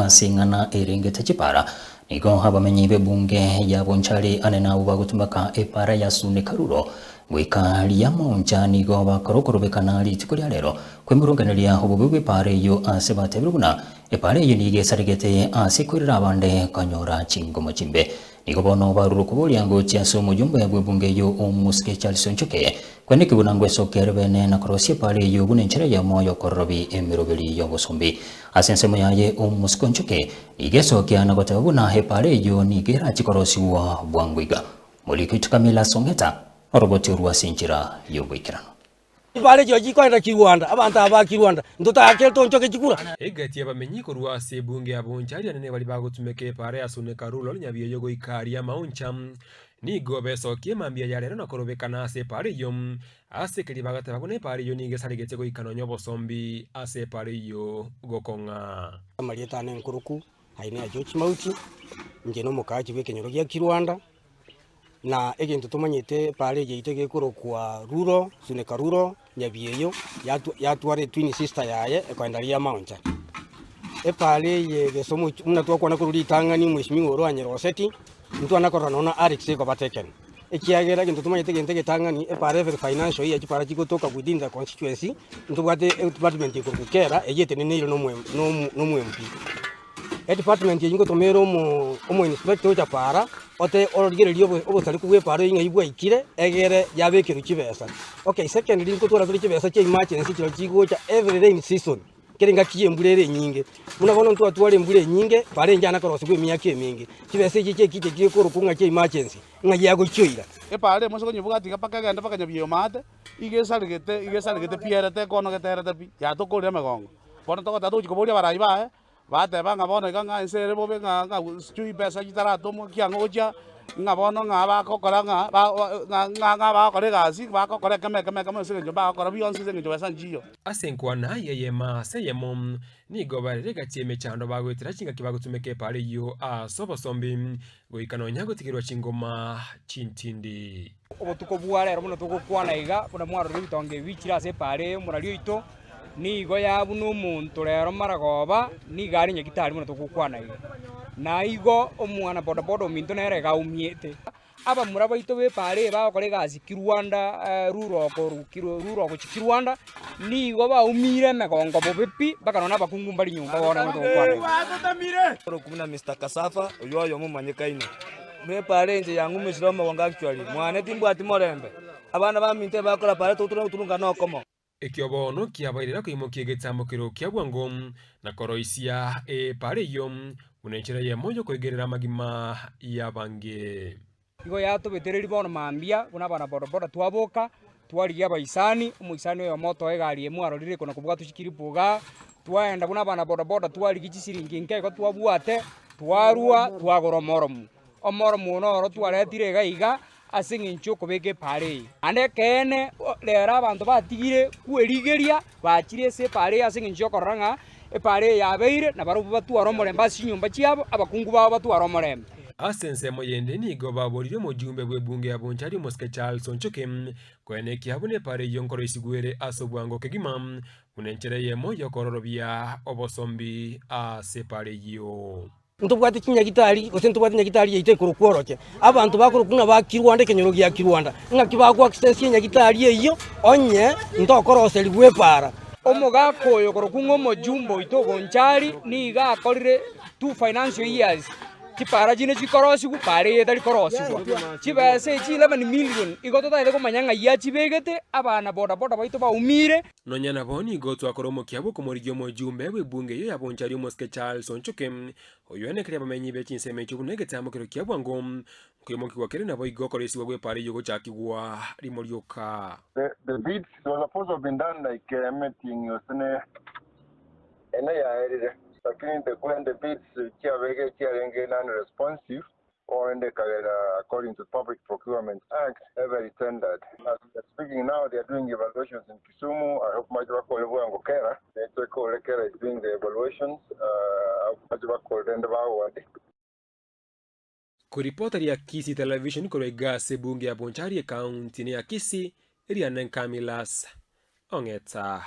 Singana erengete chipara niko habamenyi bunge ya bonchari anena ubagutumaka epara ya sune karuro gwikali ya moncha nigo bakorokorobekana litikulya lero kwemurunganiria obubwe pare yo asebatebruna epare yo nige sarigete asikurira abande kanyora chingomo chimbe niko bono baruru kubolya ngo chiaso mujumbe ya bunge yo omuske Charles Nchoke kwene kibunangwe sokerebene na korosie pare yo bunenchera ya moyo korobi emirobeli yo bosombi asensemo yaye omuske Nchoke igesokia na gotabuna hepare yo nigera chikorosiwa bwangwiga mulikiti Kamila Songeta oroboti ruwasinjira yo bwikirano Pale joji kwenda Kirwanda abantu aba Kirwanda ndota akelto Nchoke chikura egati abamenyi ko rwase bunge abonchari anene bali bagutumeke pare asune karulo nyabiye yogo ikari ya mauncham ni gobe sokie mambia ya lero nakorobekana ase pare yom ase kali bagata bagone pare yo nige saregetse go ikanonyo bosombi ase pare yo gokonga amalieta ne nkuruku haine ya George Mauti ngeno mukaji bekenyoro ya Kirwanda na egento tumanyete pare je itege kurokwa ruro sune karuro nyabiyeyo yatware twin sister yaye ekwandalia mauncha pale ye gesomo muna twakwana kurudi tangani mweshimiwa ro anyeroseti mtu anakora naona Alex ko bateken ekiagera gento tumanyete gente getangani pale financial ya chipara chikotoka within the constituency mtu bwate department ikukera eyete nenero no mwempi department yingo tomero omo inspector cha para ote origere obotari kuwe pare inga ibwa ikire egere yabekeru kibesa okay secondly nko tora turi kibesa che emergency kiro kigo cha every rain season kirenga kiye mbulere nyinge munabona ntu atwale mbule nyinge pare njana karose kwe myaka emingi kibesa iki kije kikoro kunga che emergency nga yago kyoira pare moso konyibuga tiga pakagenda pakanyabyo mate igesaligete pierete kono geterete pi ya to kore magongo bona to tatu chikoboria barayi bae bate banga bona nga ensere bobe nga chui pesa gitara tomo kiangoja nga bona nga ba kokora nga ba kore gazi ba kokora kame se ba kora bion se njo sanjio asenkwana yeyema seyemom ni gobarere gatieme chando bagwetira chinga kibagutumeke pare yo asobosombi goikanonya gotigirwa chingoma chintindi obotuko bware muno tukukwana iga kuna mwaro bitonge bichira se pare murario ito ni go ya bunu muntu rero maragoba ni gari nyagitari muno tukukwana iga na igo omwana boda minto nere ga umiete aba muraba ito be pare ba kore gazi Kirwanda ruro ko Kirwanda ni go ba umire megongo bobepi bakanona bakungumbali nyumba bona muno tukukwana kuna Mr. Kasafa oyo mumanyekaine me pare nje yangu misiroma wanga actually mwana timbu atimorembe abana ba minte bakora pare tuturunga no komo ekiobono kiabairira kuimokie getambukiro kia bwangom na koroisia pare yom unenchera ye moyo koigerera magima ya bange igo yato betereri bono mambia kuna bana boda twaboka twariya baisani umuisani yo moto egari emwarorire kuna kubuga tushikiri buga twaenda kuna bana boda twari gicisiringi nkego twabwate twarua twagoromoromu omoromu no twaretire gaiga asingincho kobeke pare ande kene lera abantu batigire kwerigeria bachire se pare asingincho koranga pare yabeire na barubu batwaro mbasi nyumba chiabo abakungu babo batwaro morembe asense moyende ni goba borire mujumbe bwe bunge abonchari moske Charles Nchoke kwene kiabune pare yonkoro isigwere asobwango kegimam unenchera yemo yokororobia obosombi asepare yo ntubwate kinyagitari osentubwate nyagitari yite kurukworoke abantu bakurukuna ba Kirwanda kenyoro ya Kirwanda nga kibagwa access nyagitari yeyo onye ndokorose ligwe para omugakoyo korokungo mojumbo ito bonchari ni ga korire 2 financial years kipara jine chikorosi ku pare yetari korosi kwa chibase chi 11 million igoto taide ko manyanga ya chibegete abana boda baito ba umire nonyana boni goto akoromo kiabo komorigyo mojumbe bwe bunge yo yabonchari moske Charles Nchoke oyo ene kria bamenyi be chinseme chubunege tamukiro kiabo ngom kuyomoki wakere nabo igokoresi bwe pare yogo chakigwa rimoryoka the bids was supposed to have been done like meeting yosene ene ya erire lakini when the bids kiarenge non-responsive or in the according to Public Procurement Act, ever tendered. As we are speaking now, they are doing evaluations in Kisumu. I hope Majibako Lebuango Kera, Kera is doing the evaluations. Majibako Lendabawadi. Kuripotari ya Kisi Television kurega sebunge ya Bonchari County ya Kisi, Irianen Kamilas, Ongeta.